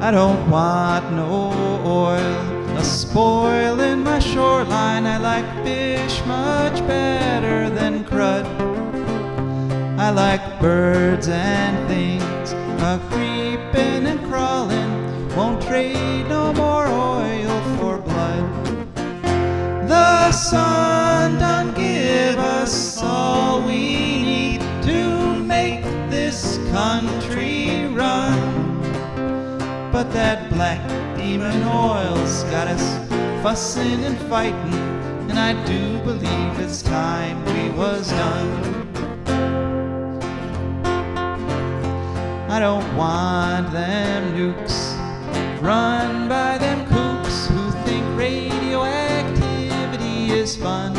I don't want no oil, a spoil in my shoreline. I like fish much better than crud. I like birds and things, a-creeping and crawling. Won't trade no more oil for blood. The sun done give us all we need to make this country run. But that black demon oil's got us fussing and fighting, and I do believe it's time we was done. I don't want them nukes run by them kooks who think radioactivity is fun.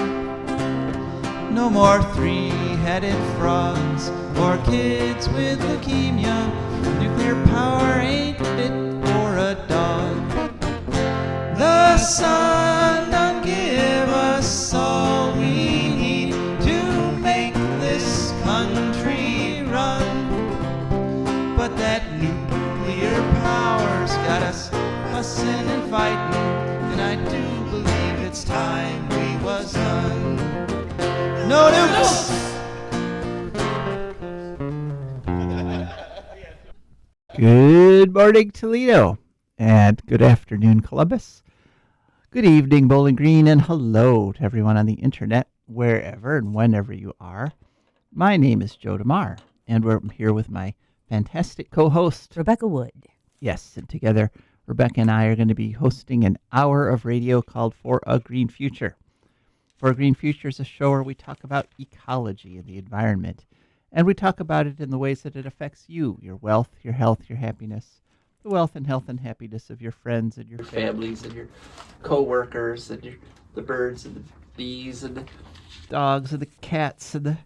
No more three-headed frogs or kids with leukemia. Nuclear power ain't fit for a dog. The sun done give us all we need to make this country run. But that nuclear power's got us fussing and fighting, and I do believe it's time we was done. No nukes! Good morning, Toledo, and good afternoon, Columbus. Good evening, Bowling Green, and hello to everyone on the internet, wherever and whenever you are. My name is Joe DeMare, and we're here with my fantastic co-host, Rebecca Wood. Yes, and together, Rebecca and I are going to be hosting an hour of radio called For a Green Future. For a Green Future is a show where we talk about ecology and the environment, and we talk about it in the ways that it affects you, your wealth, your health, your happiness, the wealth and health and happiness of your friends and your families and your co-workers and the birds and the bees and the dogs and the cats and the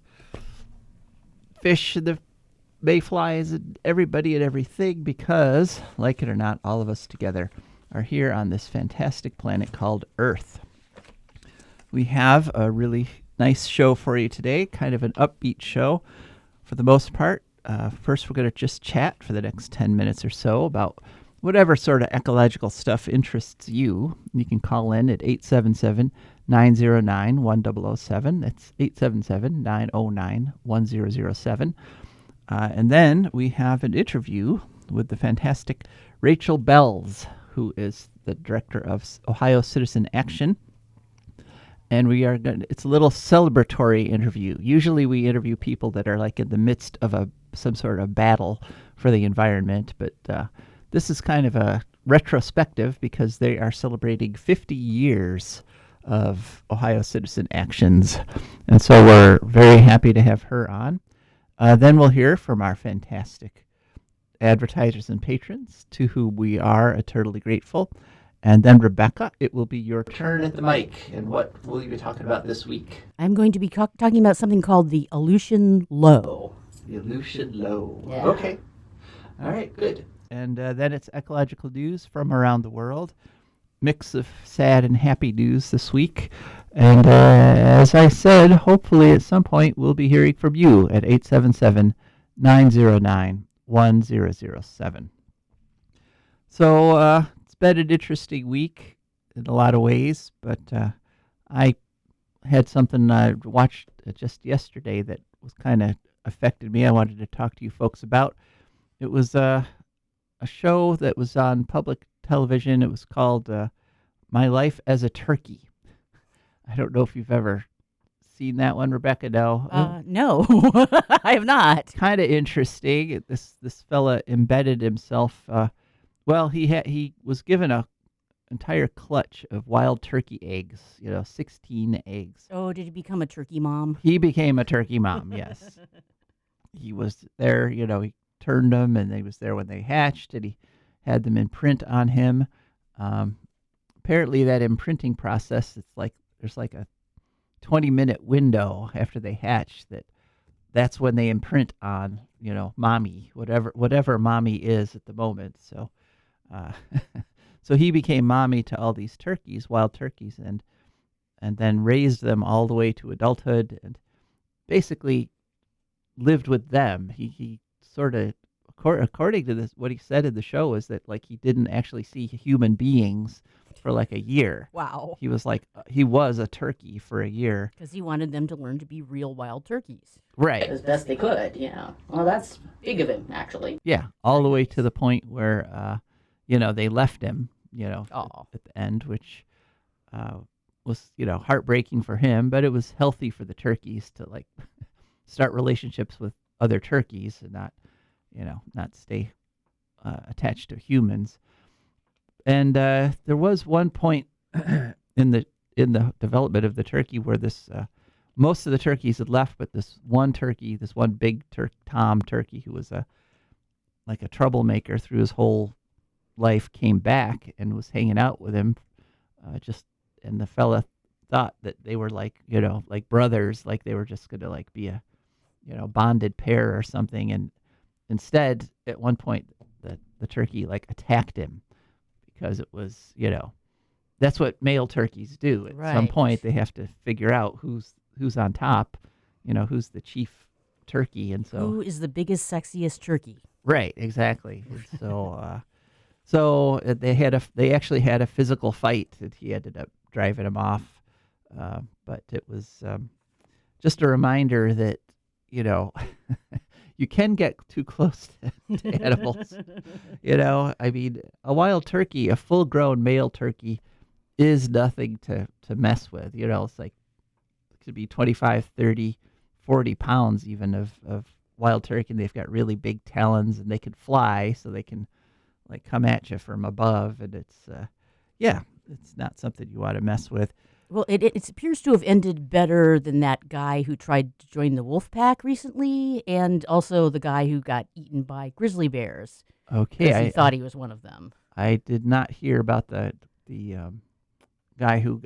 fish and the mayflies and everybody and everything, because, like it or not, all of us together are here on this fantastic planet called Earth. We have a really nice show for you today, kind of an upbeat show for the most part. First, we're going to just chat for the next 10 minutes or so about whatever sort of ecological stuff interests you. You can call in at 877-909-1007. That's 877-909-1007. And then we have an interview with the fantastic Rachel Belz, who is the director of Ohio Citizen Action. And it's a little celebratory interview. Usually we interview people that are like in the midst of some sort of battle for the environment, but this is kind of a retrospective because they are celebrating 50 years of Ohio Citizen Actions. And so we're very happy to have her on. Then we'll hear from our fantastic advertisers and patrons, to whom we are eternally grateful. And then, Rebecca, it will be your turn at the mic. And what will you be talking about this week? I'm going to be talking about something called the Aleutian Low. The Aleutian Low. Yeah. Okay. All right, good. And then it's ecological news from around the world. Mix of sad and happy news this week. And as I said, hopefully at some point we'll be hearing from you at 877-909-1007. So it's been an interesting week in a lot of ways, but I had something I watched just yesterday that was kind of affected me. I wanted to talk to you folks about. It was a show that was on public television. It was called My Life as a Turkey. I don't know if you've ever seen that one, Rebecca. No. No, I have not. Kind of interesting. This fella embedded himself. He was given a entire clutch of wild turkey eggs. 16 eggs. Oh, did he become a turkey mom? He became a turkey mom. Yes. He was there. He turned them, and he was there when they hatched, and he had them imprint on him. Apparently, that imprinting process, there's like a 20-minute window after they hatch that's when they imprint on, mommy, whatever mommy is at the moment. So, so he became mommy to all these turkeys, wild turkeys, and then raised them all the way to adulthood and basically lived with them. He sort of according to this, what he said in the show is that like he didn't actually see human beings for like a year. Wow. He was like he was a turkey for a year. Because he wanted them to learn to be real wild turkeys. Right. As best they could, yeah. Well, that's big of him, actually. Yeah, all the way to the point where they left him, Aw. at the end, which was heartbreaking for him, but it was healthy for the turkeys to like start relationships with other turkeys and not stay attached to humans. And there was one point in the development of the turkey where this most of the turkeys had left, but this one big Tom turkey who was like a troublemaker through his whole life, came back and was hanging out with him. And the fella thought that they were like brothers, like they were just gonna like be a bonded pair or something. And instead, at one point, the turkey like attacked him because it was that's what male turkeys do. At some point, they have to figure out who's on top, who's the chief turkey, and so who is the biggest, sexiest turkey? Right, exactly. So they actually had a physical fight, and he ended up driving him off. But it was just a reminder that you can get too close to animals. I mean, a wild turkey, a full-grown male turkey, is nothing to mess with. It's like it could be 25, 30, 40 pounds even of wild turkey, and they've got really big talons, and they can fly, so they can like come at you from above, and it's not something you want to mess with. Well, it appears to have ended better than that guy who tried to join the wolf pack recently, and also the guy who got eaten by grizzly bears. Okay, because he thought he was one of them. I did not hear about the guy who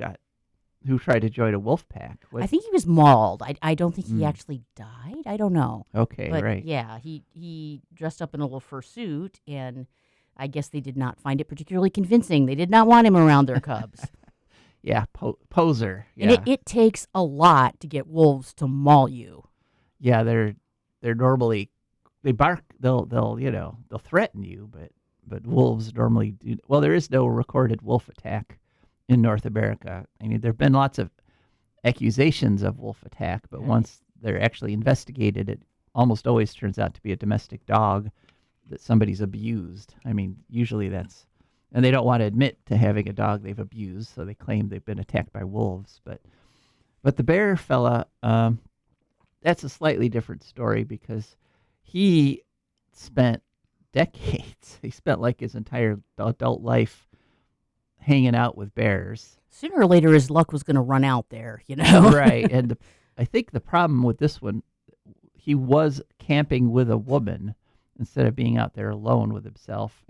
tried to join a wolf pack. I think he was mauled. I don't think he actually died. I don't know. Okay, but right. Yeah, he dressed up in a little fursuit, and I guess they did not find it particularly convincing. They did not want him around their cubs. Yeah, poser. Yeah. And it takes a lot to get wolves to maul you. Yeah, they're normally, they bark. They'll threaten you, but wolves normally do. Well, there is no recorded wolf attack in North America. I mean, there've been lots of accusations of wolf attack, but once they're actually investigated, it almost always turns out to be a domestic dog that somebody's abused. I mean, usually that's, and they don't want to admit to having a dog they've abused, so they claim they've been attacked by wolves. But the bear fella, that's a slightly different story because he spent decades. He spent like his entire adult life hanging out with bears. Sooner or later, his luck was going to run out there, Right, and I think the problem with this one, he was camping with a woman instead of being out there alone with himself,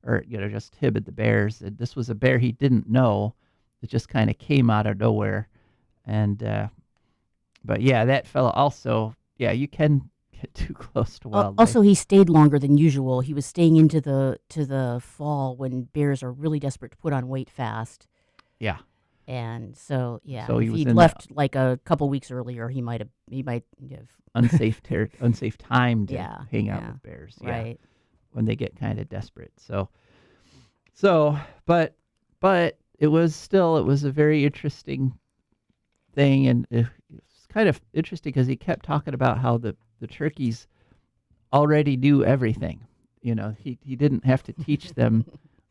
or just him and the bears. And this was a bear he didn't know. It just kind of came out of nowhere. And but yeah, that fella also, you can get too close to wildlife. Also, he stayed longer than usual. He was staying into the fall when bears are really desperate to put on weight fast. Yeah. And so, So if he'd left like a couple weeks earlier, he might have unsafe time to hang out with bears. Right. When they get kind of desperate. But it was a very interesting thing, and it's kind of interesting because he kept talking about how the turkeys already knew everything. He didn't have to teach them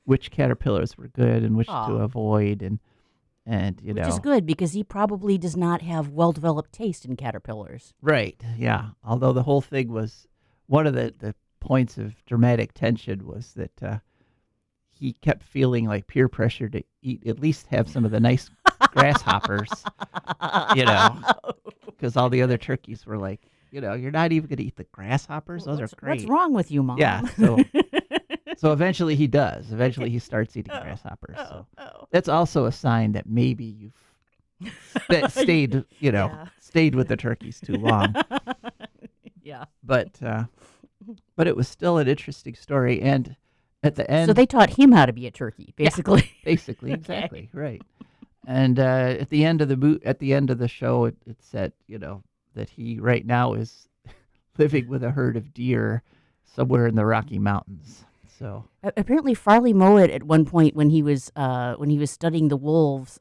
which caterpillars were good and which to avoid, and which is good because he probably does not have well-developed taste in caterpillars. Right, yeah. Although the whole thing was, one of the points of dramatic tension was that he kept feeling like peer pressure to at least have some of the nice grasshoppers, because all the other turkeys were like, you're not even going to eat the grasshoppers? Those are great. What's wrong with you, Mom? Yeah, so eventually he does. Eventually he starts eating grasshoppers. So that's also a sign that maybe you've stayed with the turkeys too long. Yeah. But it was still an interesting story, and at the end, so they taught him how to be a turkey, basically. Yeah, basically, exactly, right. And at the end of the show, it said, that he right now is living with a herd of deer somewhere in the Rocky Mountains. So Apparently, Farley Mowat at one point when he was studying the wolves,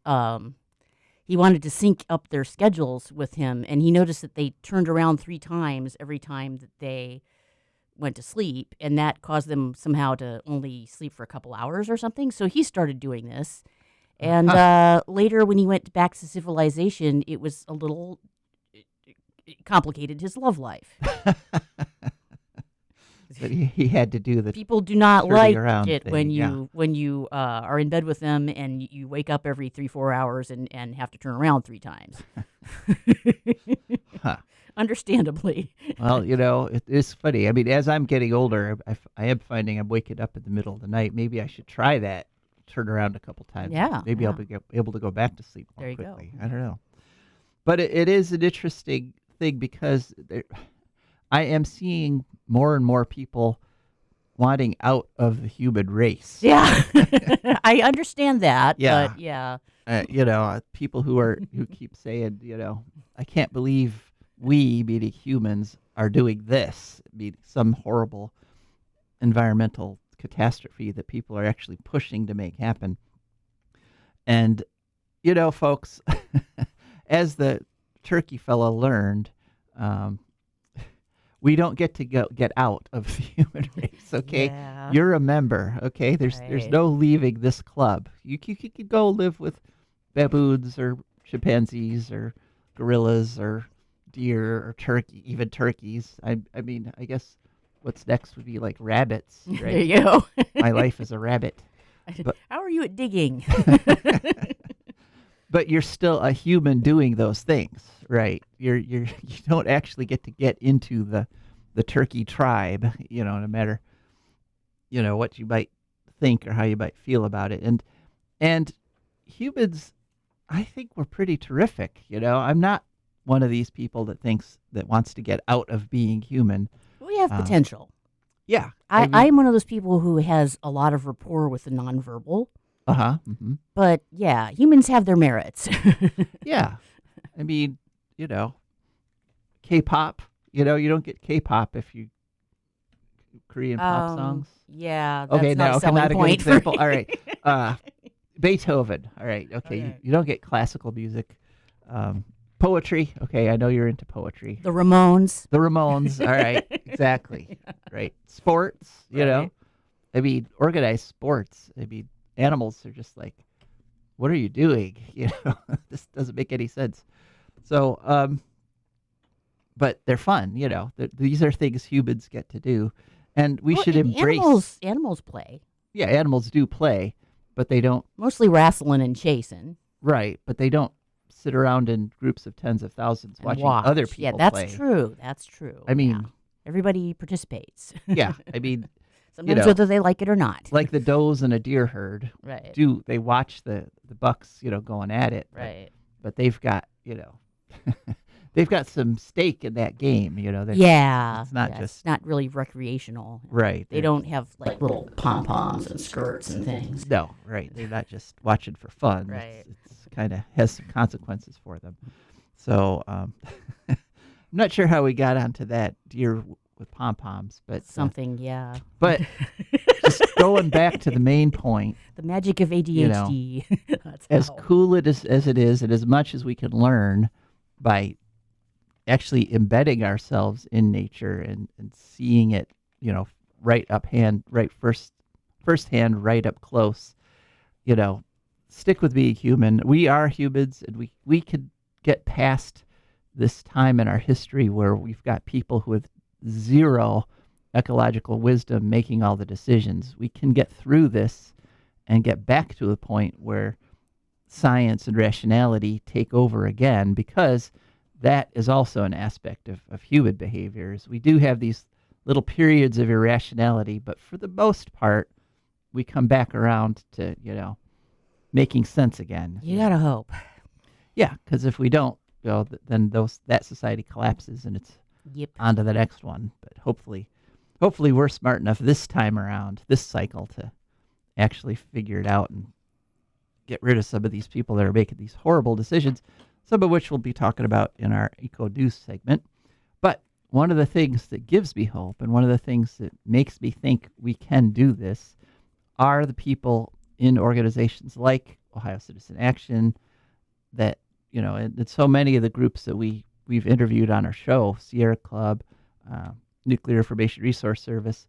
he wanted to sync up their schedules with him, and he noticed that they turned around 3 times every time that they went to sleep, and that caused them somehow to only sleep for a couple hours or something. So he started doing this, and later when he went back to civilization, it was a little it complicated his love life. but he had to do the People do not turning like around it thing, when yeah. you are in bed with them and you wake up every 3-4 hours and have to turn around 3 times. Huh. Understandably. Well, it is funny. I mean, as I'm getting older, I am finding I'm waking up in the middle of the night. Maybe I should try that, turn around a couple times. Yeah, Maybe yeah. I'll be able to go back to sleep more There you go. quickly. I don't know. But it is an interesting thing because I am seeing more and more people wanting out of the human race. Yeah. I understand that, Yeah. but yeah. People who keep saying, I can't believe we, meaning humans, are doing this, meaning some horrible environmental catastrophe that people are actually pushing to make happen. And, folks, as the turkey fella learned, we don't get to get out of the human race, okay? Yeah. You're a member, okay? There's Right. no leaving this club. You could go live with baboons or chimpanzees or gorillas or deer or even turkeys. I mean, I guess what's next would be like rabbits, There right? you go. My life is a rabbit. But How are you at digging? but you're still a human doing those things, right? You don't actually get into the turkey tribe, no matter what you might think or how you might feel about it. And humans, I think we're pretty terrific. I'm not one of these people that wants to get out of being human. We have potential. Yeah. I'm one of those people who has a lot of rapport with the nonverbal. Uh-huh. Mm-hmm. But yeah, humans have their merits. Yeah. I mean, K-pop, you don't get K-pop if you Korean pop songs. Yeah, that's Okay, not no, a selling not a good point for example. me. All right. Beethoven. All right. Okay. Okay. You don't get classical music. Poetry. Okay. I know you're into poetry. The Ramones. The Ramones. All right. Exactly. Right. Sports, Right. I mean, organized sports. I mean, animals are just like, what are you doing? This doesn't make any sense. So, but they're fun, These are things humans get to do. And we should and embrace. Animals play. Yeah, animals do play, but they don't. Mostly wrestling and chasing. Right, but they don't sit around in groups of tens of thousands And watching watch. other people Yeah, that's play. true. That's true. I mean, yeah. Everybody participates. yeah, I mean, Sometimes whether they like it or not. like the does in a deer herd Right. they watch the bucks, going at it. Right. But they've got, they've got some stake in that game, Yeah. It's not yeah, just it's not really recreational. right. They don't have like little pom poms and skirts and things. No, right. They're not just watching for fun. Right. It's kind of has some consequences for them. So I'm not sure how we got onto that deer with pom poms, but Something, yeah. But just going back to the main point, The magic of ADHD. That's as how. cool as it is, and as much as we can learn by actually embedding ourselves in nature and seeing it, right firsthand, right up close, stick with being human. We are humans, and we could get past this time in our history where we've got people who with zero ecological wisdom making all the decisions. We can get through this and get back to a point where science and rationality take over again, because that is also an aspect of human behaviors. We do have these little periods of irrationality, but for the most part, we come back around to, making sense again. You gotta hope. Yeah, because if we don't, then that society collapses and it's Yep. on to the next one. But hopefully we're smart enough this time around, this cycle, to actually figure it out and get rid of some of these people that are making these horrible decisions, some of which we'll be talking about in our Eco News segment. But one of the things that gives me hope and one of the things that makes me think we can do this are the people in organizations like Ohio Citizen Action that, and so many of the groups that we've interviewed on our show, Sierra Club, Nuclear Information Resource Service,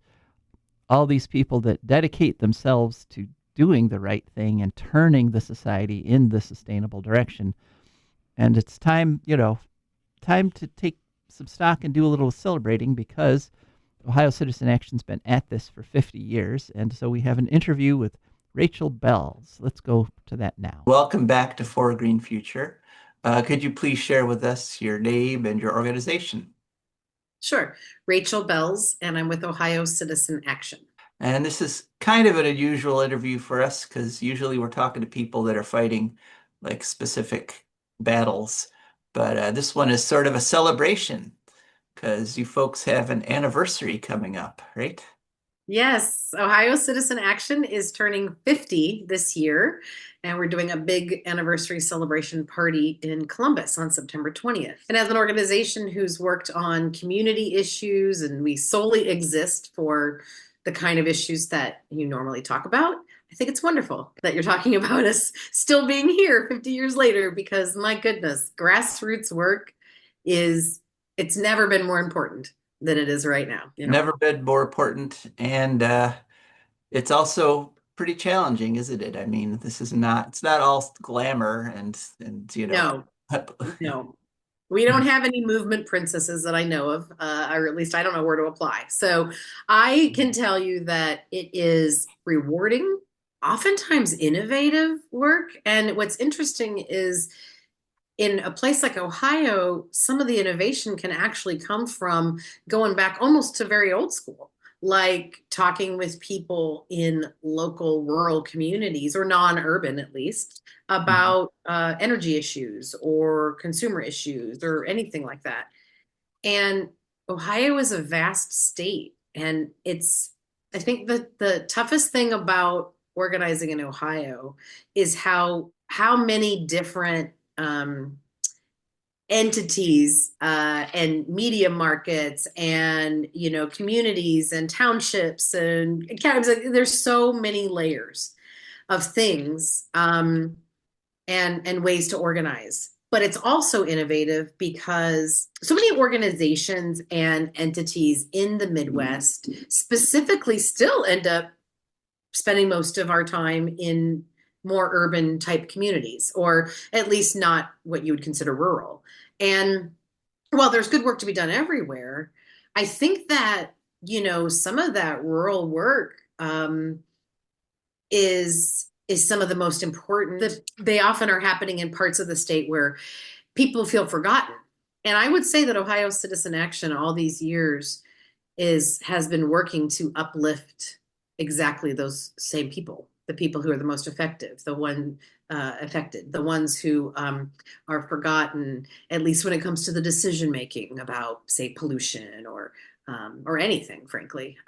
all these people that dedicate themselves to doing the right thing and turning the society in the sustainable direction. And it's time, time to take some stock and do a little celebrating, because Ohio Citizen Action's been at this for 50 years. And so we have an interview with Rachel Belz. Let's go to that now. Welcome back to For a Green Future. Could you please share with us your name and your organization? Sure. Rachel Belz, and I'm with Ohio Citizen Action. And this is kind of an unusual interview for us because usually we're talking to people that are fighting like specific battles. But this one is sort of a celebration because you folks have an anniversary coming up, right? Yes, Ohio Citizen Action is turning 50 this year, and we're doing a big anniversary celebration party in Columbus on September 20th. And as an organization who's worked on community issues, and we solely exist for the kind of issues that you normally talk about, I think it's wonderful that you're talking about us still being here 50 years later, because my goodness, grassroots work it's never been more important than it is right now. Never been more important. And it's also pretty challenging, isn't it? I mean, it's not all glamour and No, no. We don't have any movement princesses that I know of, or at least I don't know where to apply. So I can tell you that it is rewarding, oftentimes innovative work. And what's interesting is in a place like Ohio, some of the innovation can actually come from going back almost to very old school, like talking with people in local rural communities, or non-urban at least, about energy issues or consumer issues or anything like that. And Ohio is a vast state. And I think that the toughest thing about organizing in Ohio is how many different entities and media markets and communities and townships and counties. There's so many layers of things and ways to organize. But it's also innovative because so many organizations and entities in the Midwest specifically still end up spending most of our time in more urban type communities, or at least not what you would consider rural. And while there's good work to be done everywhere, I think that, some of that rural work is some of the most important. They often are happening in parts of the state where people feel forgotten. And I would say that Ohio Citizen Action all these years has been working to uplift exactly those same people, the people who are the most effective, affected, the ones who are forgotten, at least when it comes to the decision making about, say, pollution or anything, frankly.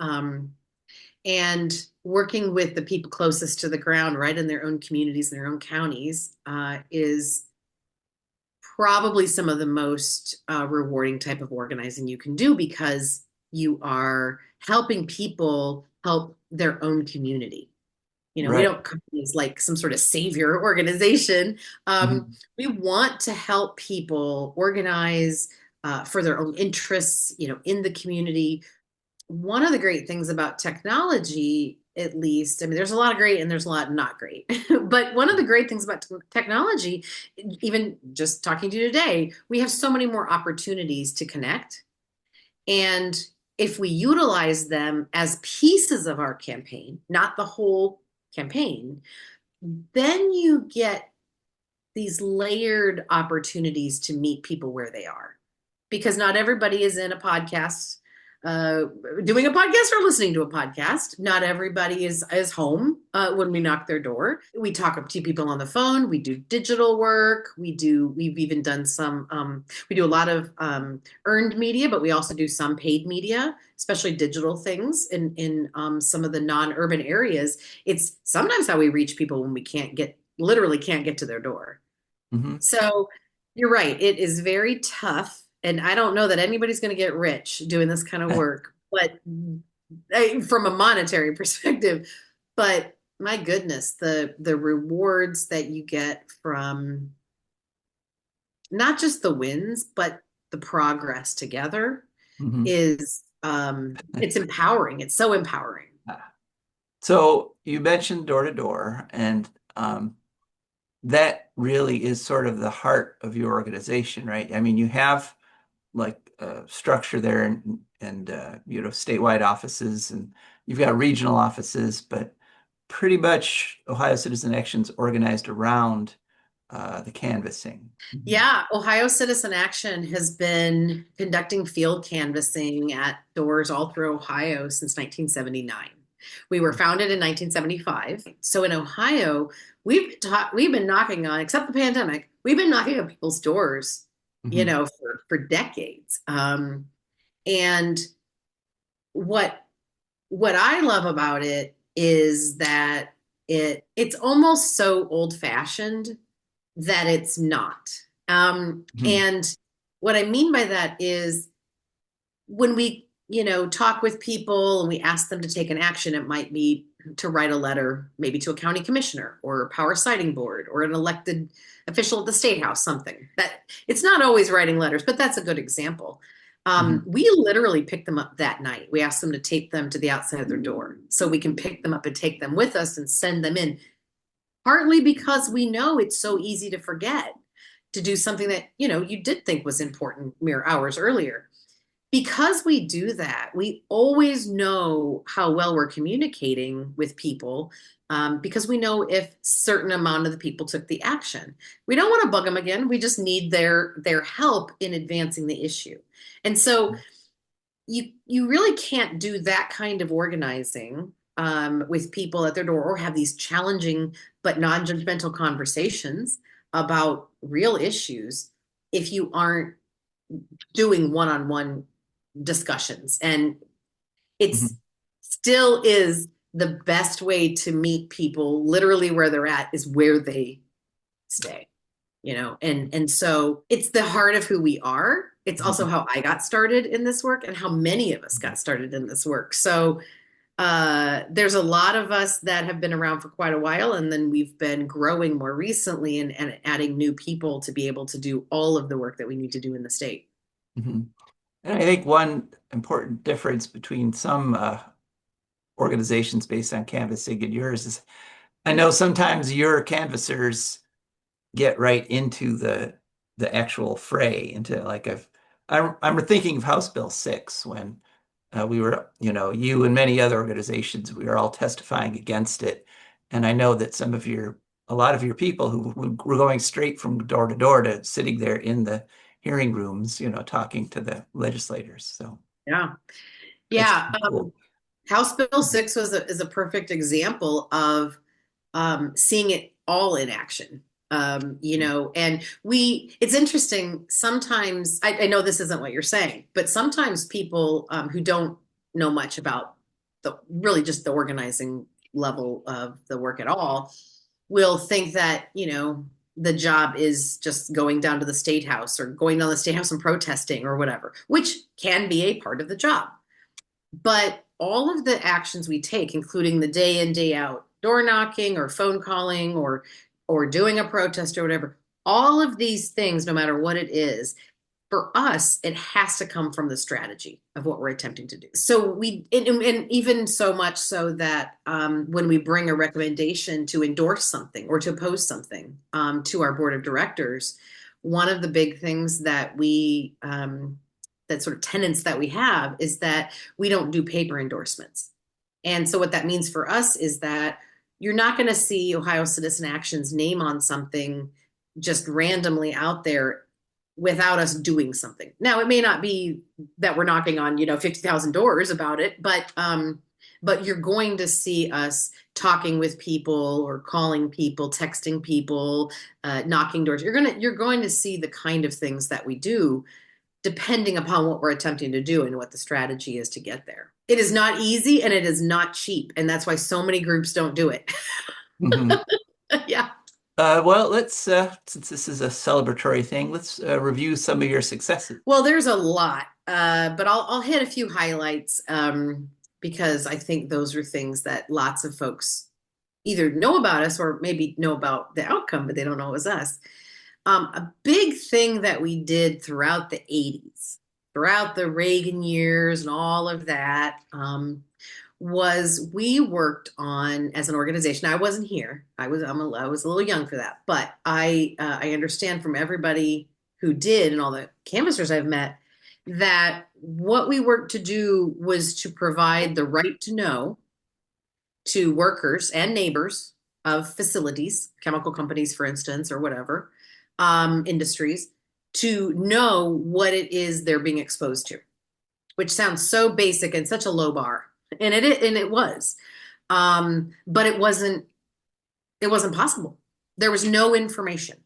And working with the people closest to the ground, right in their own communities, in their own counties, is probably some of the most rewarding type of organizing you can do, because you are helping people help their own community. Right. We don't come as like some sort of savior organization. We want to help people organize for their own interests, in the community. One of the great things about technology, at least, I mean, there's a lot of great and there's a lot not great. But one of the great things about technology, even just talking to you today, we have so many more opportunities to connect. And if we utilize them as pieces of our campaign, not the whole campaign, then you get these layered opportunities to meet people where they are. Because not everybody is in a podcast, doing a podcast or listening to a podcast. Not everybody is home when we knock their door. We talk to people on the phone. We do digital work. We've even done some, we do a lot of earned media, but we also do some paid media, especially digital things in some of the non-urban areas. It's sometimes how we reach people when we literally can't get to their door. So you're right. It is very tough and I don't know that anybody's going to get rich doing this kind of work, but from a monetary perspective, but my goodness, the rewards that you get from not just the wins, but the progress together Mhm. is it's empowering. It's so empowering. So you mentioned door to door, and that really is sort of the heart of your organization, right? I mean, you have like a structure there and statewide offices, and you've got regional offices, but pretty much Ohio Citizen Action's organized around the canvassing. Yeah, Ohio Citizen Action has been conducting field canvassing at doors all through Ohio since 1979. We were founded in 1975. So in Ohio, we've been knocking on, except the pandemic, we've been knocking on people's doors, Mhm. for decades. And what what I love about it is that it's almost so old fashioned that it's not. Mhm. And what I mean by that is when we, talk with people and we ask them to take an action, it might be to write a letter, maybe to a county commissioner or a power siting board or an elected official at the state house, something that it's not always writing letters, but that's a good example. Mhm. We literally pick them up that night. We ask them to tape them to the outside of their door so we can pick them up and take them with us and send them in, partly because we know it's so easy to forget to do something that, you did think was important mere hours earlier. Because we do that, we always know how well we're communicating with people, because we know if certain amount of the people took the action. We don't want to bug them again. We just need their help in advancing the issue. And so you really can't do that kind of organizing with people at their door or have these challenging but non-judgmental conversations about real issues if you aren't doing one-on-one discussions. And it's Mhm. still is the best way to meet people literally where they're at is where they stay, and so it's the heart of who we are. It's also Mhm. how I got started in this work and how many of us got started in this work. So there's a lot of us that have been around for quite a while, and then we've been growing more recently and adding new people to be able to do all of the work that we need to do in the state. Mhm. And I think one important difference between some organizations based on canvassing and yours is I know sometimes your canvassers get right into the actual fray, into like I'm thinking of House Bill 6 when we were, you and many other organizations, we were all testifying against it. And I know that a lot of your people who were going straight from door to door to sitting there in the hearing rooms, talking to the legislators. So Yeah. that's Yeah. pretty cool. House Bill 6 is a perfect example of seeing it all in action. And it's interesting. Sometimes, I know this isn't what you're saying, but sometimes people who don't know much about really just the organizing level of the work at all will think that, the job is just going down to the state house or going down to the state house and protesting or whatever, which can be a part of the job. But all of the actions we take, including the day in, day out door knocking or phone calling or doing a protest or whatever, all of these things, no matter what it is, for us, it has to come from the strategy of what we're attempting to do. So and even so much so that when we bring a recommendation to endorse something or to oppose something to our board of directors, one of the big things that that sort of tenets that we have is that we don't do paper endorsements. And so what that means for us is that you're not going to see Ohio Citizen Action's name on something just randomly out there without us doing something. Now, it may not be that we're knocking on, 50,000 doors about it, but you're going to see us talking with people or calling people, texting people, knocking doors. You're going to see the kind of things that we do depending upon what we're attempting to do and what the strategy is to get there. It is not easy and it is not cheap. And that's why so many groups don't do it. Mhm. Yeah. Well, let's since this is a celebratory thing, let's review some of your successes. Well, there's a lot, but I'll hit a few highlights because I think those are things that lots of folks either know about us or maybe know about the outcome, but they don't know it was us. A big thing that we did throughout the 80s, throughout the Reagan years and all of that, was we worked on, as an organization. I wasn't here. I was a little young for that, but I understand from everybody who did and all the canvassers I've met that what we worked to do was to provide the right to know to workers and neighbors of facilities, chemical companies, for instance, or whatever, industries, to know what it is they're being exposed to, which sounds so basic and such a low bar. And it was, but it wasn't possible. There was no information.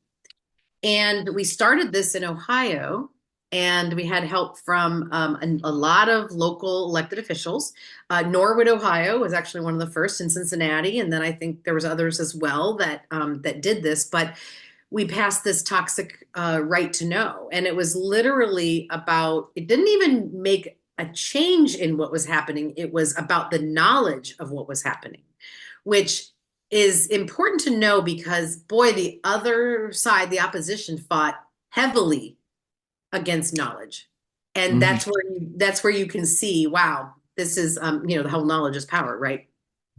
And we started this in Ohio, and we had help from a lot of local elected officials. Norwood, Ohio was actually one of the first, in Cincinnati. And then I think there was others as well that did this, but we passed this toxic right to know. And it was literally about, it didn't even make a change in what was happening. It was about the knowledge of what was happening, which is important to know because, boy, the other side, the opposition, fought heavily against knowledge. And that's where you can see, wow, this is, the whole knowledge is power, right?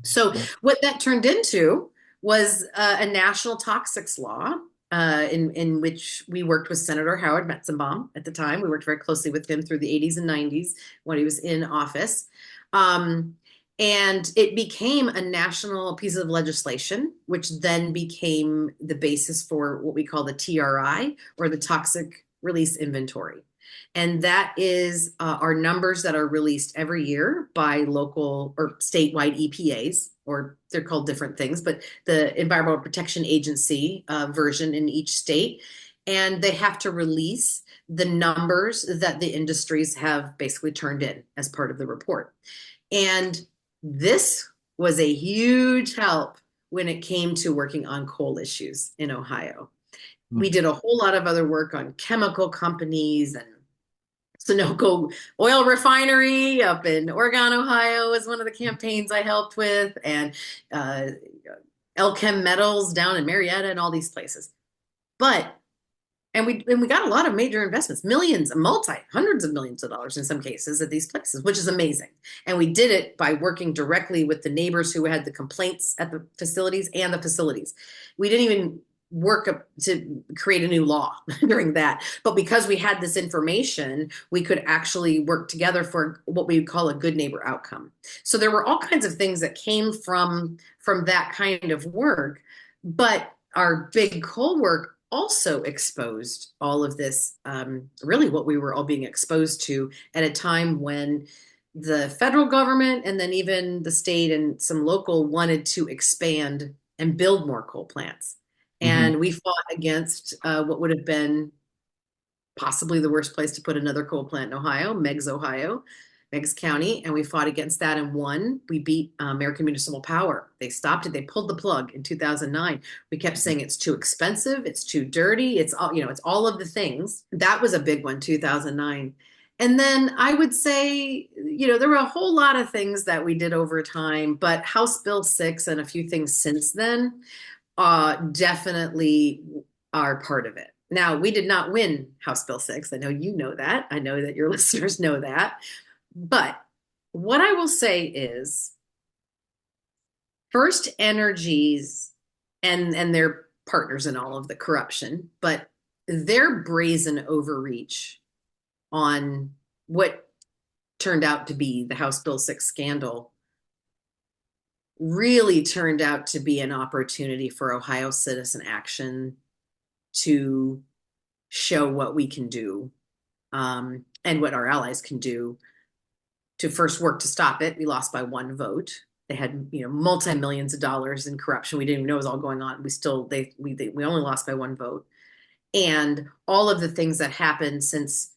So what that turned into was a national toxics law, in which we worked with Senator Howard Metzenbaum at the time. We worked very closely with him through the 80s and 90s when he was in office. And it became a national piece of legislation, which then became the basis for what we call the TRI, or the Toxic Release Inventory. And that is our numbers that are released every year by local or statewide EPAs, or they're called different things, but the Environmental Protection Agency version in each state. And they have to release the numbers that the industries have basically turned in as part of the report. And this was a huge help when it came to working on coal issues in Ohio. We did a whole lot of other work on chemical companies, and Sunoco oil refinery up in Oregon, Ohio was one of the campaigns I helped with, and Elchem Metals down in Marietta and all these places. And we got a lot of major investments, millions, hundreds of millions of dollars in some cases at these places, which is amazing. And we did it by working directly with the neighbors who had the complaints at the facilities and the facilities. We didn't even work to create a new law during that. But because we had this information, we could actually work together for what we would call a good neighbor outcome. So there were all kinds of things that came from that kind of work. But our big coal work also exposed all of this, really what we were all being exposed to at a time when the federal government and then even the state and some local wanted to expand and build more coal plants. And we fought against what would have been possibly the worst place to put another coal plant in Ohio, Meigs County, and we fought against that and won. We beat American Municipal Power. They stopped it. They pulled the plug in 2009. We kept saying it's too expensive, it's too dirty, it's all, it's all of the things. That was a big one, 2009. And then I would say, there were a whole lot of things that we did over time, but House Bill 6 and a few things since then definitely are part of it. Now, we did not win House Bill 6. I know you know that. I know that your listeners know that. But what I will say is, First Energies and their partners in all of the corruption, but their brazen overreach on what turned out to be the House Bill 6 scandal really turned out to be an opportunity for Ohio citizen action to show what we can do, and what our allies can do to first work to stop it. We lost by one vote. They had, multi-millions of dollars in corruption. We didn't even know it was all going on. We only lost by one vote. And all of the things that happened since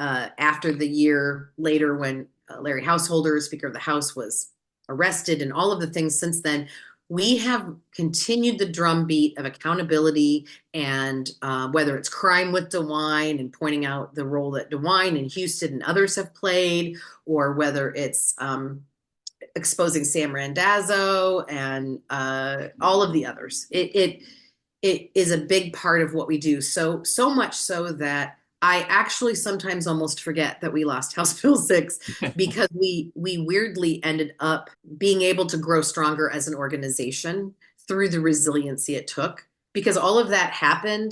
after the year later when Larry Householder, Speaker of the House, was arrested, and all of the things since then, we have continued the drumbeat of accountability and whether it's Crime with DeWine and pointing out the role that DeWine and Houston and others have played, or whether it's exposing Sam Randazzo and all of the others. It is a big part of what we do. So much so that I actually sometimes almost forget that we lost House Bill 6 because we weirdly ended up being able to grow stronger as an organization through the resiliency it took, because all of that happened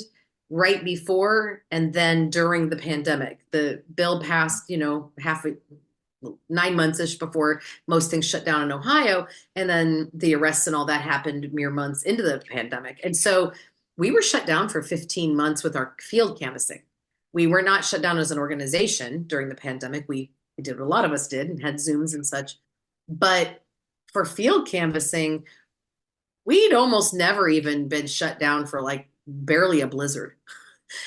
right before and then during the pandemic. The bill passed, 9 months-ish before most things shut down in Ohio. And then the arrests and all that happened mere months into the pandemic. And so we were shut down for 15 months with our field canvassing. We were not shut down as an organization during the pandemic. We did what a lot of us did and had Zooms and such. But for field canvassing, we'd almost never even been shut down for like barely a blizzard.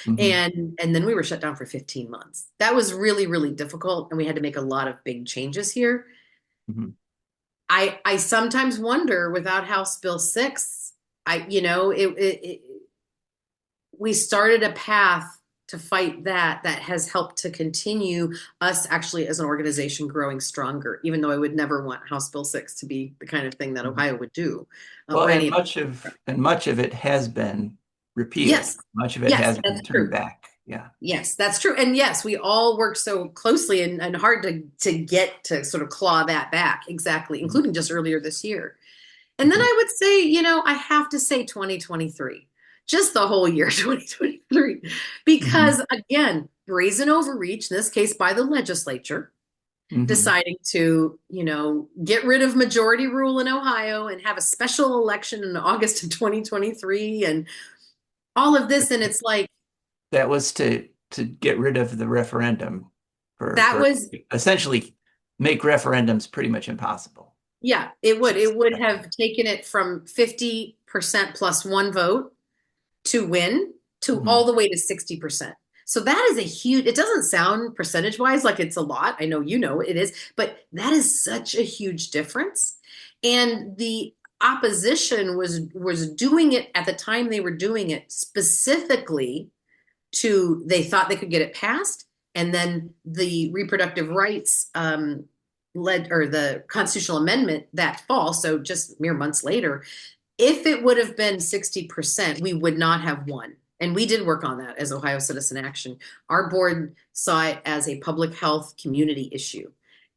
And then we were shut down for 15 months. That was really, really difficult. And we had to make a lot of big changes here. I sometimes wonder, without House Bill 6, we started a path to fight that has helped to continue us actually as an organization growing stronger, even though I would never want House Bill 6 to be the kind of thing that Ohio would do. Well, and much of it has been repealed. Yes. Much of it has been turned back. Yeah. Yes, that's true. And yes, we all work so closely and hard to get to sort of claw that back. Exactly. Including just earlier this year. And then I would say, I have to say 2023, just the whole year, 2023, because again, brazen overreach, in this case by the legislature, deciding to, get rid of majority rule in Ohio and have a special election in August of 2023 and all of this. And it's like, that was to get rid of the referendum was essentially make referendums pretty much impossible. Yeah, it would have taken it from 50% plus one vote to win to all the way to 60%. So that is a huge, it doesn't sound percentage wise like it's a lot. I know it is, but that is such a huge difference. And the opposition was doing it at the time they were doing it specifically they thought they could get it passed. And then the reproductive rights the constitutional amendment that fall, so just mere months later, if it would have been 60%, we would not have won. And we did work on that as Ohio Citizen Action. Our board saw it as a public health community issue.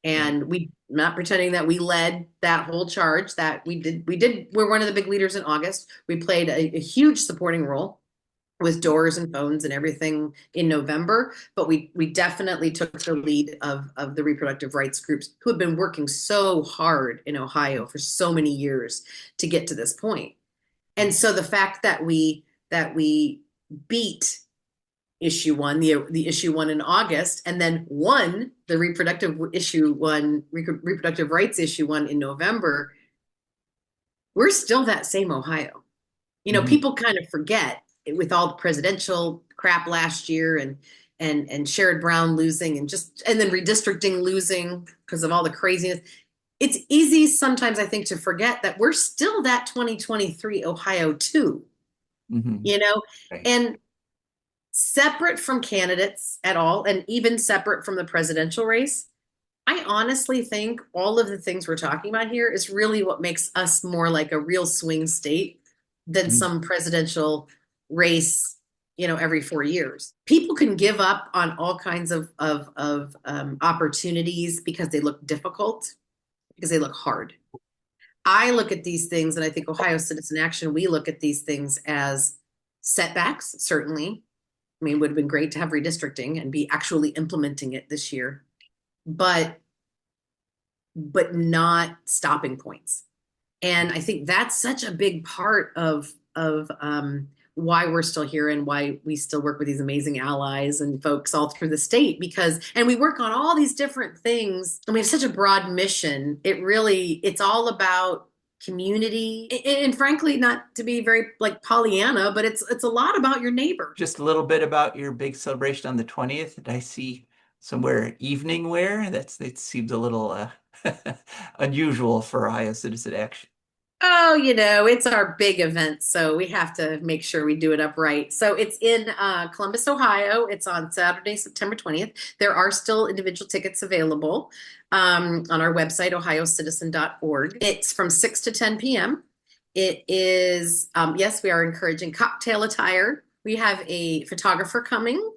And we, not pretending that we led that whole charge, that we're one of the big leaders in August. We played a huge supporting role with doors and phones and everything in November, but we definitely took the lead of the reproductive rights groups who have been working so hard in Ohio for so many years to get to this point. And so the fact that we beat issue one, the issue one in August, and then won the reproductive rights issue one in November, we're still that same Ohio. People kind of forget, with all the presidential crap last year and Sherrod Brown losing and then redistricting losing because of all the craziness. It's easy sometimes, I think, to forget that we're still that 2023 Ohio too, right. And separate from candidates at all, and even separate from the presidential race, I honestly think all of the things we're talking about here is really what makes us more like a real swing state than some presidential race, every 4 years. People can give up on all kinds of opportunities because they look difficult, because they look hard. I look at these things, and I think Ohio Citizen Action, we look at these things as setbacks, certainly. I mean, it would have been great to have redistricting and be actually implementing it this year, but not stopping points. And I think that's such a big part of why we're still here and why we still work with these amazing allies and folks all through the state, and we work on all these different things, and we have such a broad mission. It's all about community, and frankly, not to be very like Pollyanna, but it's a lot about your neighbor. Just a little bit about your big celebration on the 20th. Did I see somewhere evening wear? It seems a little unusual for Ohio Citizen Action. Oh, it's our big event, so we have to make sure we do it up right. So it's in Columbus, Ohio. It's on Saturday, September 20th. There are still individual tickets available on our website, ohiocitizen.org. It's from 6 to 10 p.m. It is, yes, we are encouraging cocktail attire. We have a photographer coming.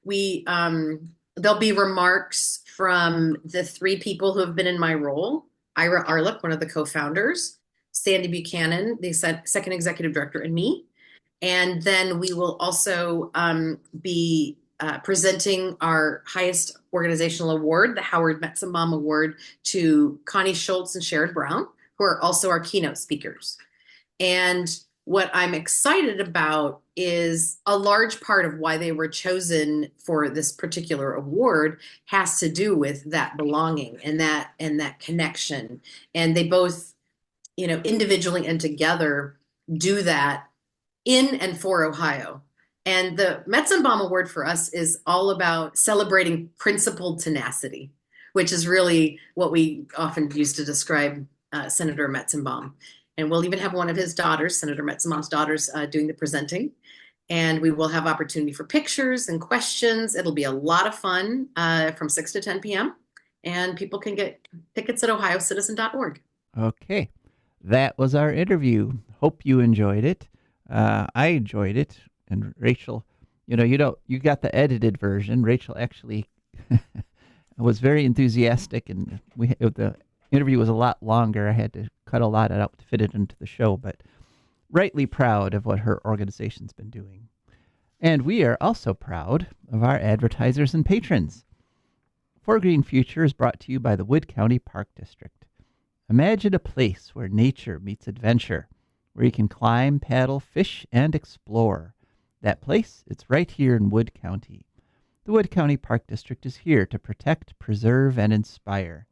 There'll be remarks from the three people who have been in my role. Ira Arlick, one of the co-founders, Sandy Buchanan, the second executive director, and me. And then we will also be presenting our highest organizational award, the Howard Metzenbaum Award, to Connie Schultz and Sherrod Brown, who are also our keynote speakers. And what I'm excited about is a large part of why they were chosen for this particular award has to do with that belonging and that connection. And they both, individually and together do that in and for Ohio. And the Metzenbaum Award for us is all about celebrating principled tenacity, which is really what we often use to describe Senator Metzenbaum. And we'll even have one of his daughters, Senator Metzenbaum's daughters, doing the presenting. And we will have opportunity for pictures and questions. It'll be a lot of fun from 6 to 10 p.m. And people can get tickets at ohiocitizen.org. Okay. That was our interview. Hope you enjoyed it. I enjoyed it. And Rachel, you got the edited version. Rachel actually was very enthusiastic, and the interview was a lot longer. I had to cut a lot out to fit it into the show, but rightly proud of what her organization's been doing. And we are also proud of our advertisers and patrons. For Green Future is brought to you by the Wood County Park District. Imagine a place where nature meets adventure, where you can climb, paddle, fish, and explore. That place, it's right here in Wood County. The Wood County Park District is here to protect, preserve, and inspire.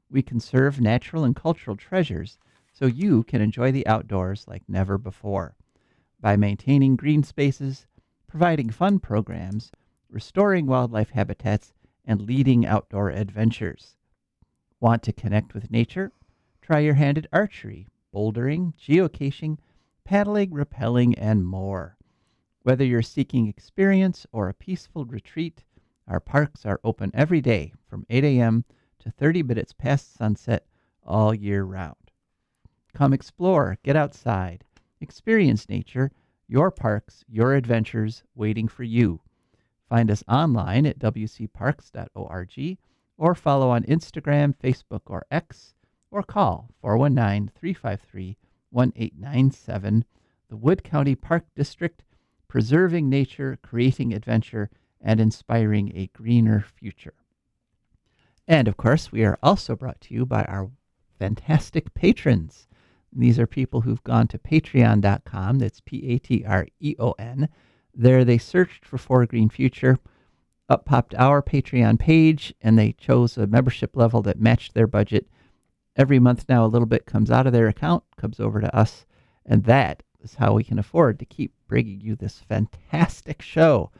We conserve natural and cultural treasures so you can enjoy the outdoors like never before. By maintaining green spaces, providing fun programs, restoring wildlife habitats, and leading outdoor adventures. Want to connect with nature? Try your hand at archery, bouldering, geocaching, paddling, rappelling, and more. Whether you're seeking experience or a peaceful retreat, our parks are open every day from 8 a.m. to 30 minutes past sunset all year round. Come explore, get outside, experience nature, your parks, your adventures waiting for you. Find us online at wcparks.org or follow on Instagram, Facebook, or X, or call 419-353-1897. The Wood County Park District, preserving nature, creating adventure, and inspiring a greener future. And of course, we are also brought to you by our fantastic patrons. These are people who've gone to patreon.com. That's Patreon. There they searched for Green Future. Up popped our Patreon page, and they chose a membership level that matched their budget. Every month now, a little bit comes out of their account, comes over to us, and that is how we can afford to keep bringing you this fantastic show.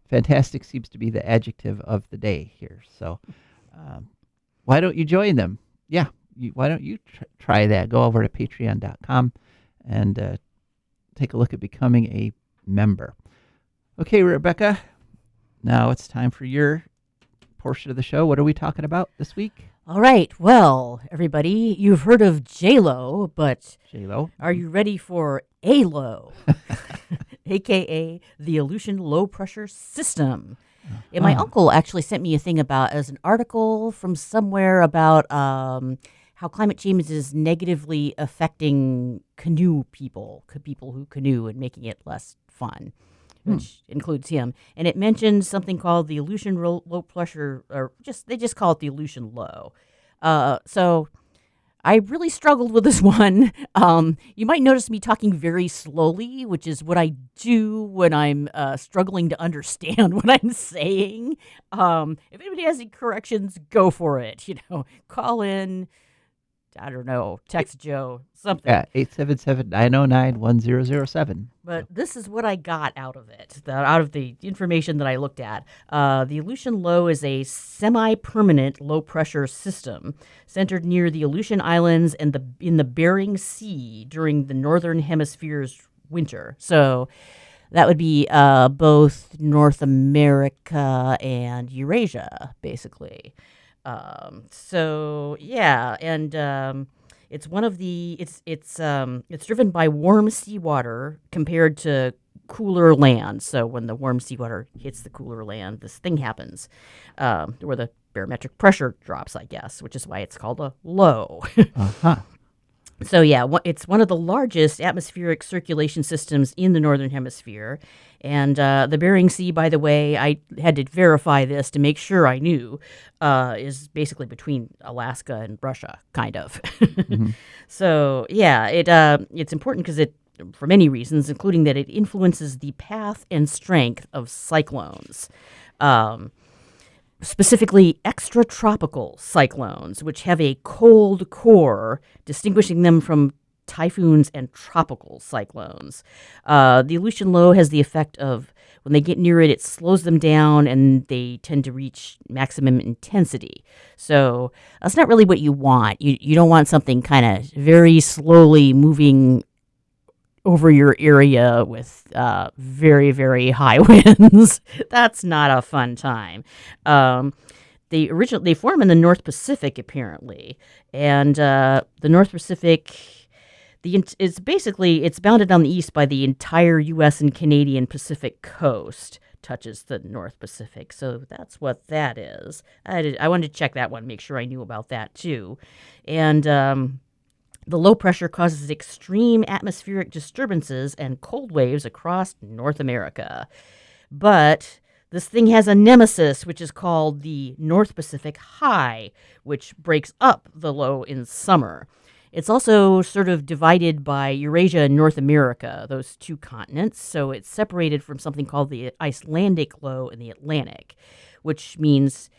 Fantastic seems to be the adjective of the day here. So why don't you join them? Yeah, why don't you try that? Go over to patreon.com and take a look at becoming a member. Okay, Rebecca, now it's time for your portion of the show. What are we talking about this week? All right. Well, everybody, you've heard of J-Lo, but J-Lo. Are you ready for A-Low, a.k.a. the Aleutian Low Pressure System? And my uncle actually sent me a thing about, as an article from somewhere about how climate change is negatively affecting people who canoe, and making it less fun, which includes him. And it mentions something called the Aleutian Low Pressure, or they just call it the Aleutian Low. So I really struggled with this one. You might notice me talking very slowly, which is what I do when I'm struggling to understand what I'm saying. If anybody has any corrections, go for it. Call in, I don't know, text Joe, something. Yeah, 877-909-1007. But this is what I got out of it, out of the information that I looked at. The Aleutian Low is a semi-permanent low-pressure system centered near the Aleutian Islands and in the Bering Sea during the Northern Hemisphere's winter. So that would be both North America and Eurasia, basically. It's one of the it's driven by warm seawater compared to cooler land. So when the warm seawater hits the cooler land, this thing happens, where the barometric pressure drops, I guess, which is why it's called a low. Uh-huh. So it's one of the largest atmospheric circulation systems in the Northern Hemisphere. And the Bering Sea, by the way, I had to verify this to make sure I knew, is basically between Alaska and Russia, kind of. Mm-hmm. So, it's important because for many reasons, including that it influences the path and strength of cyclones. Specifically extratropical cyclones, which have a cold core, distinguishing them from typhoons and tropical cyclones. The Aleutian Low has the effect of, when they get near it, it slows them down and they tend to reach maximum intensity. So that's not really what you want. You don't want something kind of very slowly moving over your area with very, very high winds. That's not a fun time. They form in the North Pacific, apparently, and the North Pacific, it's bounded on the east by the entire U.S. and Canadian Pacific coast. Touches the North Pacific, so that's what that is. I wanted to check that one, make sure I knew about that too, and. The low pressure causes extreme atmospheric disturbances and cold waves across North America. But this thing has a nemesis, which is called the North Pacific High, which breaks up the low in summer. It's also sort of divided by Eurasia and North America, those two continents, so it's separated from something called the Icelandic Low in the Atlantic, which means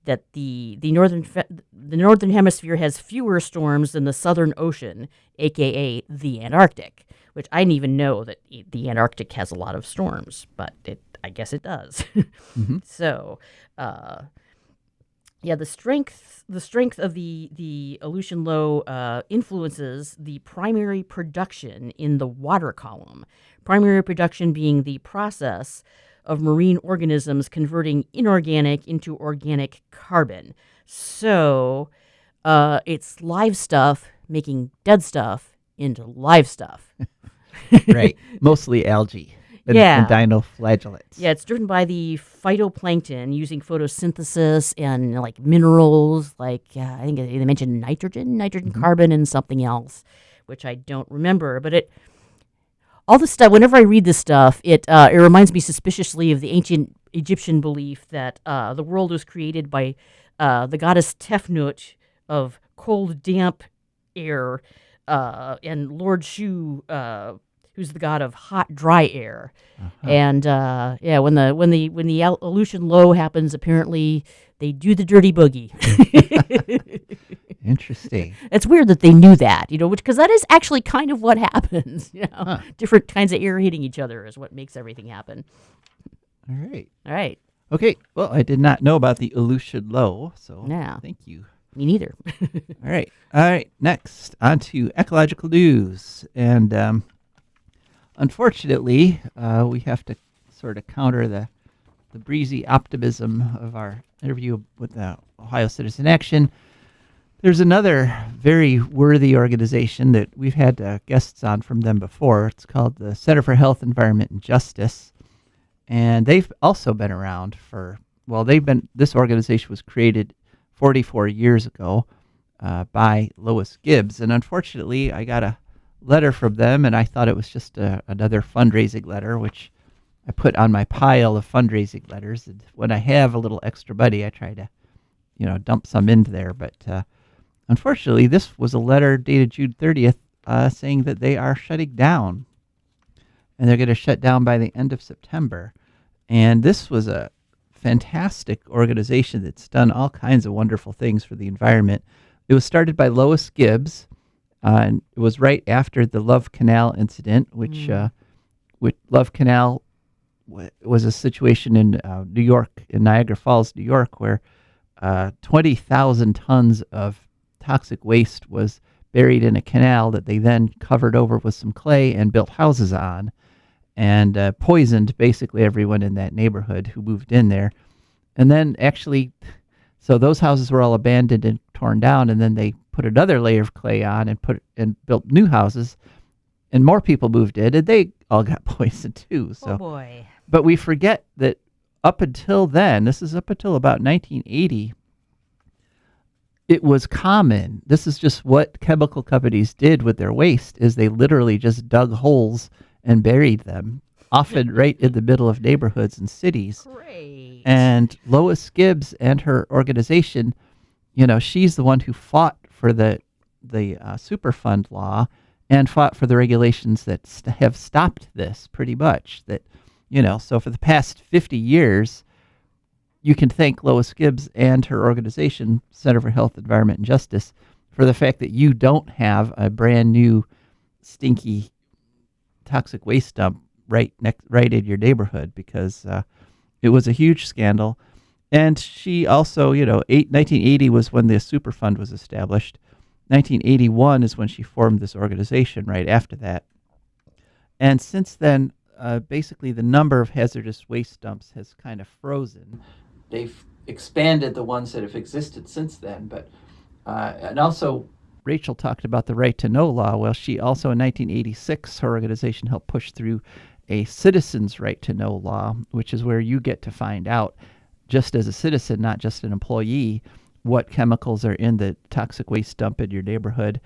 that the northern hemisphere has fewer storms than the Southern Ocean, aka the Antarctic, which I didn't even know that the Antarctic has a lot of storms, but I guess it does. Mm-hmm. So, the strength of the Aleutian Low influences the primary production in the water column. Primary production being the process of marine organisms converting inorganic into organic carbon. So it's live stuff making dead stuff into live stuff. Right. Mostly algae and dinoflagellates. Yeah, it's driven by the phytoplankton using photosynthesis and like minerals, like I think they mentioned nitrogen, Mm-hmm. carbon, and something else, which I don't remember. But all this stuff, whenever I read this stuff, it reminds me suspiciously of the ancient Egyptian belief that the world was created by the goddess Tefnut of cold, damp air, and Lord Shu, who's the god of hot, dry air. Uh-huh. And when the Aleutian Low happens, apparently they do the dirty boogie. Interesting. It's weird that they knew that, because that is actually kind of what happens. Huh. Different kinds of air hitting each other is what makes everything happen. All right. All right. Okay. Well, I did not know about the Aleutian Low, so thank you. Me neither. All right. Next, on to ecological news. And unfortunately, we have to sort of counter the breezy optimism of our interview with the Ohio Citizen Action. There's another very worthy organization that we've had guests on from them before. It's called the Center for Health, Environment, and Justice. And they've also been around this organization was created 44 years ago by Lois Gibbs. And unfortunately, I got a letter from them, and I thought it was just another fundraising letter, which I put on my pile of fundraising letters. And when I have a little extra money, I try to, dump some into there. But unfortunately, this was a letter dated June 30th saying that they are shutting down, and they're going to shut down by the end of September. And this was a fantastic organization that's done all kinds of wonderful things for the environment. It was started by Lois Gibbs, and it was right after the Love Canal incident, which Love Canal was a situation in New York, in Niagara Falls, New York, where 20,000 tons of toxic waste was buried in a canal that they then covered over with some clay and built houses on, and poisoned basically everyone in that neighborhood who moved in there. And then actually, so those houses were all abandoned and torn down, and then they put another layer of clay on and built new houses, and more people moved in, and they all got poisoned too. So, Oh boy. but we forget that up until then, this is up until about 1980, it was common. This is just what chemical companies did with their waste, is they literally just dug holes and buried them, often right in the middle of neighborhoods and cities. Great. And Lois Gibbs and her organization, she's the one who fought for the Superfund law and fought for the regulations that have stopped this pretty much. That, so for the past 50 years, you can thank Lois Gibbs and her organization, Center for Health, Environment, and Justice, for the fact that you don't have a brand new stinky toxic waste dump right in your neighborhood, because it was a huge scandal. And she also, 1980 was when the Superfund was established. 1981 is when she formed this organization right after that. And since then, basically the number of hazardous waste dumps has kind of frozen. They've expanded the ones that have existed since then, but and also Rachel talked about the right to know law. Well, she also in 1986, her organization helped push through a citizen's right to know law, which is where you get to find out, just as a citizen, not just an employee, what chemicals are in the toxic waste dump in your neighborhood.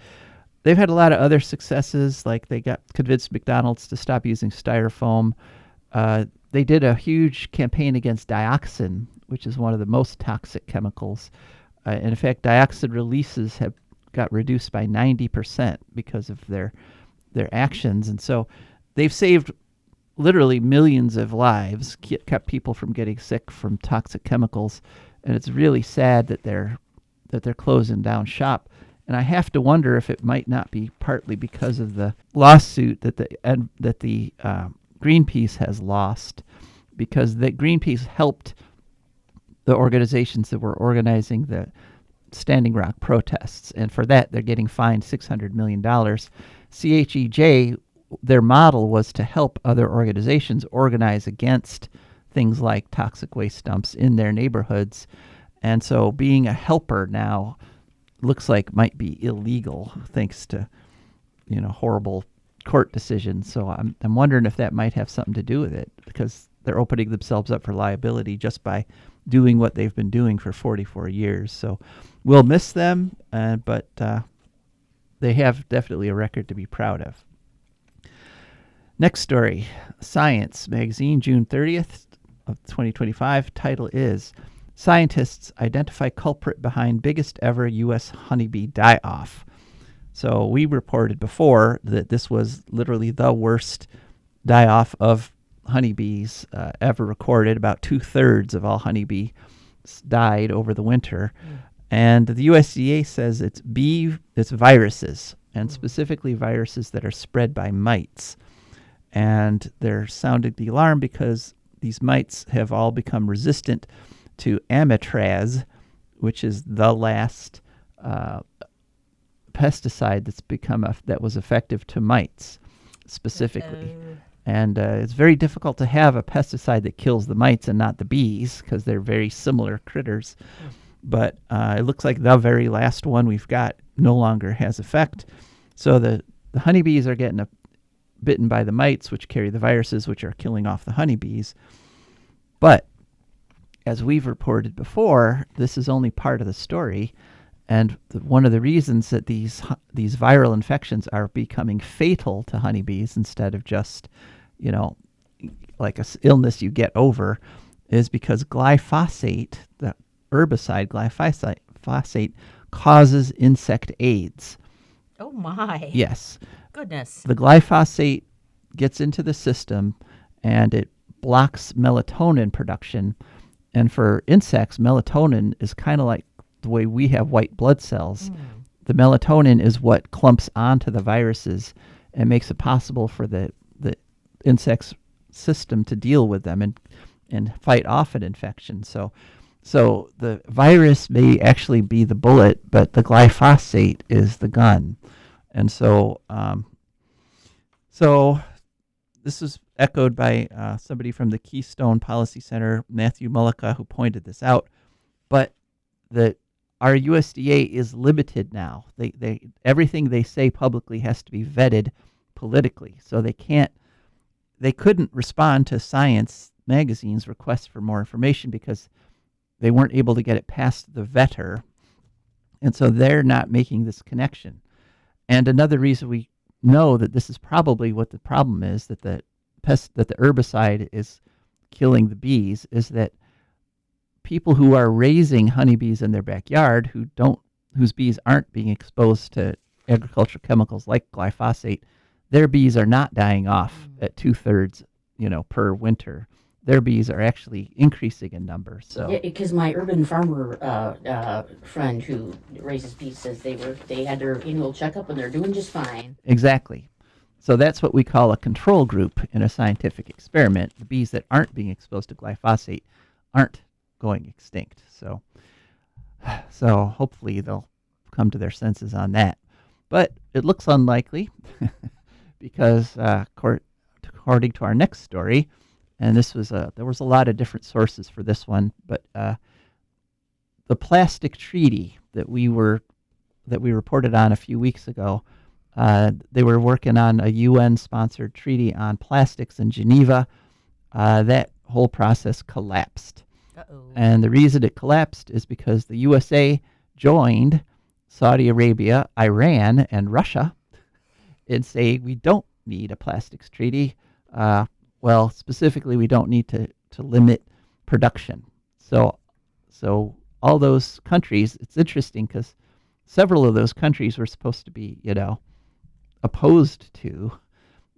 They've had a lot of other successes, like they got convinced McDonald's to stop using styrofoam. They did a huge campaign against dioxin, which is one of the most toxic chemicals. And in fact, dioxin releases have got reduced by 90% because of their actions. And so they've saved literally millions of lives, kept people from getting sick from toxic chemicals. And it's really sad that they're closing down shop. And I have to wonder if it might not be partly because of the lawsuit that the Greenpeace has lost, because the Greenpeace helped the organizations that were organizing the Standing Rock protests, and for that they're getting fined $600 million. CHEJ, their model was to help other organizations organize against things like toxic waste dumps in their neighborhoods, and so being a helper now looks like might be illegal thanks to horrible court decisions. So I'm wondering if that might have something to do with it, because they're opening themselves up for liability just by doing what they've been doing for 44 years. So we'll miss them, but they have definitely a record to be proud of. Next story, Science magazine, June 30th of 2025. Title is Scientists Identify Culprit Behind Biggest Ever U.S. Honeybee Die-Off. So we reported before that this was literally the worst die-off of honeybees ever recorded. About 2/3 of all honeybees died over the winter. And the USDA says it's viruses, and specifically viruses that are spread by mites. And they're sounding the alarm because these mites have all become resistant to amitraz, which is the last pesticide that was effective to mites specifically. And it's very difficult to have a pesticide that kills the mites and not the bees, because they're very similar critters. But it looks like the very last one we've got no longer has effect. So the honeybees are getting bitten by the mites, which carry the viruses, which are killing off the honeybees. But as we've reported before, this is only part of the story. And one of the reasons that these viral infections are becoming fatal to honeybees instead of just, like a illness you get over, is because glyphosate, the herbicide glyphosate, causes insect AIDS. Oh my. Yes. Goodness. The glyphosate gets into the system and it blocks melatonin production. And for insects, melatonin is kind of like the way we have white blood cells. The melatonin is what clumps onto the viruses and makes it possible for the insect's system to deal with them and fight off an infection. So the virus may actually be the bullet, but the glyphosate is the gun. And so this is echoed by somebody from the Keystone Policy Center, Matthew Mullica, who pointed this out. But our USDA is limited now. They everything they say publicly has to be vetted politically. So they couldn't respond to Science magazine's request for more information because they weren't able to get it past the vetter. And so they're not making this connection. And another reason we know that this is probably what the problem is, that the herbicide is killing the bees, is that people who are raising honeybees in their backyard whose bees aren't being exposed to agricultural chemicals like glyphosate, their bees are not dying off at 2/3, per winter. Their bees are actually increasing in number. So yeah, because my urban farmer friend who raises bees says they had their annual checkup and they're doing just fine. Exactly. So that's what we call a control group in a scientific experiment. The bees that aren't being exposed to glyphosate aren't going extinct. So hopefully they'll come to their senses on that. But it looks unlikely because according to our next story, and there was a lot of different sources for this one, but the plastic treaty that we reported on a few weeks ago, they were working on a UN-sponsored treaty on plastics in Geneva. That whole process collapsed. Uh-oh. And the reason it collapsed is because the USA joined Saudi Arabia, Iran, and Russia in saying we don't need a plastics treaty. Well, specifically, we don't need to limit production. So all those countries, it's interesting because several of those countries were supposed to be, opposed to,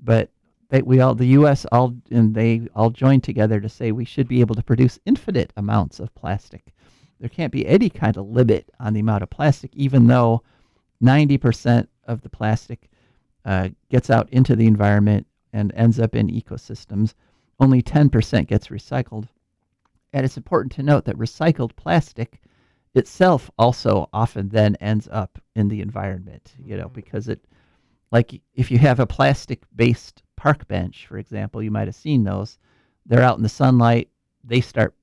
but the U.S. they all joined together to say we should be able to produce infinite amounts of plastic. There can't be any kind of limit on the amount of plastic, even though 90% of the plastic gets out into the environment and ends up in ecosystems. Only 10% gets recycled. And it's important to note that recycled plastic itself also often then ends up in the environment, because like if you have a plastic-based park bench, for example, you might have seen those. They're out in the sunlight. They start,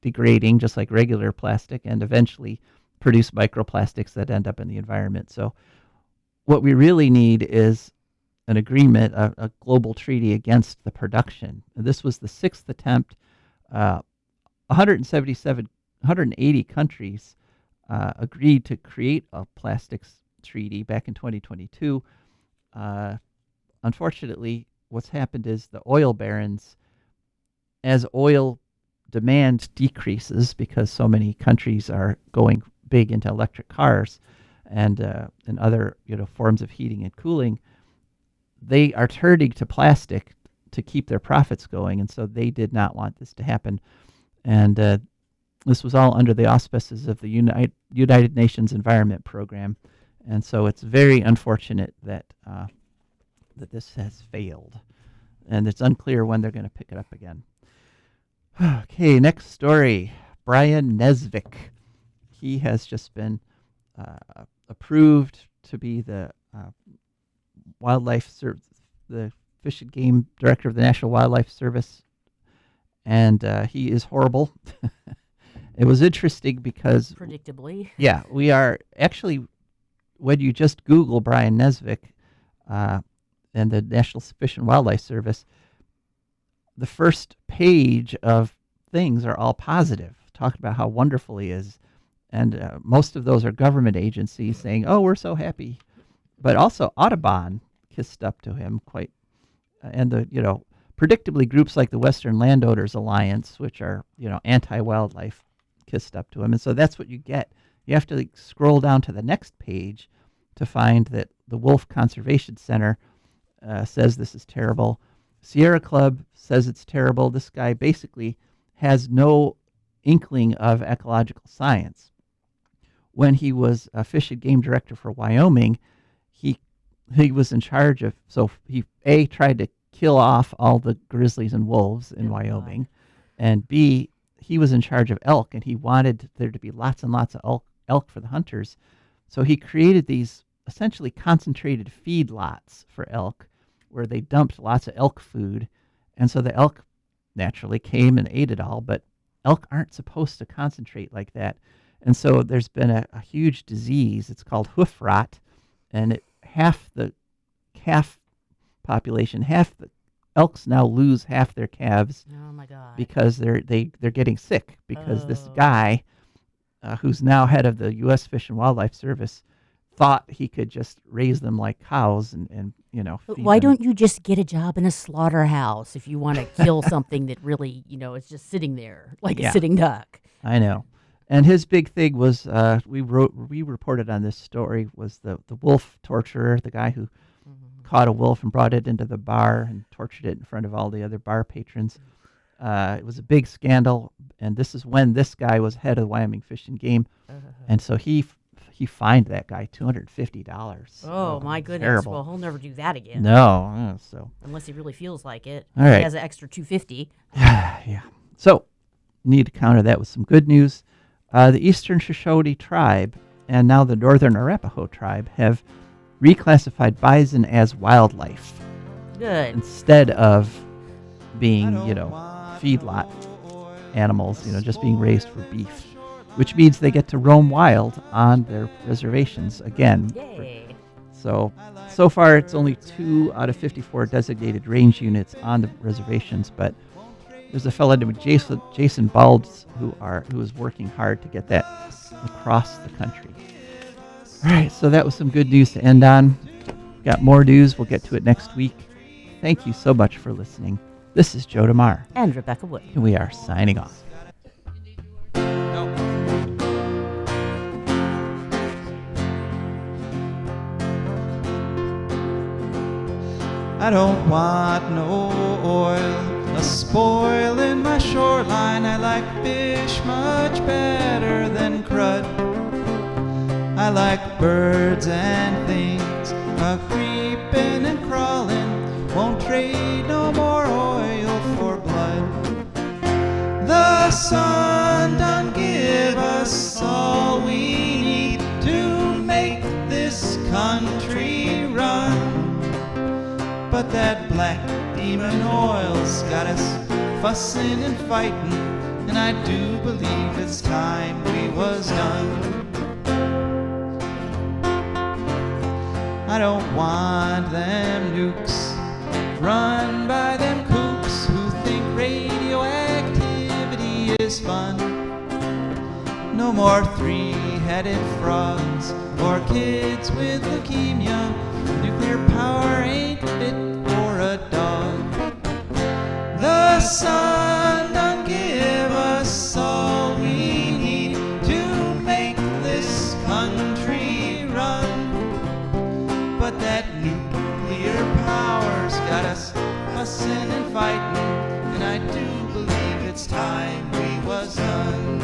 degrading just like regular plastic and eventually produce microplastics that end up in the environment. So what we really need is an agreement, a global treaty against the production. And this was the sixth attempt. 180 countries agreed to create a plastics treaty back in 2022. Unfortunately, what's happened is the oil barons, as oil demand decreases because so many countries are going big into electric cars and other forms of heating and cooling, they are turning to plastic to keep their profits going, and so they did not want this to happen. And this was all under the auspices of the United Nations Environment Program, and so it's very unfortunate that that this has failed, and it's unclear when they're going to pick it up again. Okay, next story. Brian Nesvik. He has just been approved to be the the Fish and Game Director of the National Wildlife Service, and he is horrible. It was interesting because predictably, yeah, we are actually, when you just Google Brian Nesvik and the National Fish and Wildlife Service, the first page of things are all positive, talking about how wonderful he is, and most of those are government agencies saying, "Oh, we're so happy," but also Audubon kissed up to him quite, and predictably groups like the Western Landowners Alliance, which are anti-wildlife, kissed up to him, and so that's what you get. You have to scroll down to the next page to find that the Wolf Conservation Center says this is terrible. Sierra Club says it's terrible. This guy basically has no inkling of ecological science. when he was a fish and game director for Wyoming, he was in charge of, so he tried to kill off all the grizzlies and wolves in Wyoming, and B, he was in charge of elk, and he wanted there to be lots and lots of elk for the hunters. So he created these essentially concentrated feed lots for elk where they dumped lots of elk food. And so the elk naturally came and ate it all, but elk aren't supposed to concentrate like that. And so there's been a huge disease. It's called hoof rot, and half the calf population, half the elks now lose half their calves. Oh my God! Because they're getting sick because this guy, who's now head of the U.S. Fish and Wildlife Service, thought he could just raise them like cows and But feed why them. don't you just get a job in a slaughterhouse if you want to kill something that really, is just sitting there like Yeah. a sitting duck? I know. And his big thing was, we reported on this story, was the wolf torturer, the guy who caught a wolf and brought it into the bar and tortured it in front of all the other bar patrons. It was a big scandal, and this is when this guy was head of Wyoming Fish and Game, and so he fined that guy $250. Oh my goodness! Terrible. Well, he'll never do that again. No, so Unless he really feels like it. All right. He has an extra $250. yeah. So need to counter that with some good news. The Eastern Shoshone tribe and now the Northern Arapaho tribe have reclassified bison as wildlife Good. instead of being, feedlot animals, just being raised for beef, which means they get to roam wild on their reservations again. Yay. So far it's only 2 out of 54 designated range units on the reservations, but there's a fellow named Jason Belz who is working hard to get that across the country. All right, so that was some good news to end on. Got more news. We'll get to it next week. Thank you so much for listening. This is Joe DeMare, And Rebecca Wood. and we are signing off. I don't want no oil, a spoil in my shoreline. I like fish much better than crud. I like birds and things a creeping and crawling. Won't trade no more oil for blood. The sun done give us all we need to make this country run. But that black demon oil's got us fussing and fighting, and I do believe it's time we was done. I don't want them nukes run by them kooks who think radioactivity is fun. No more three-headed frogs or kids with leukemia. Nuclear power ain't fit for a dog. The sun done give us all we need to make this country run. But that nuclear power's got us fussing and fighting, and I do believe it's time we was done.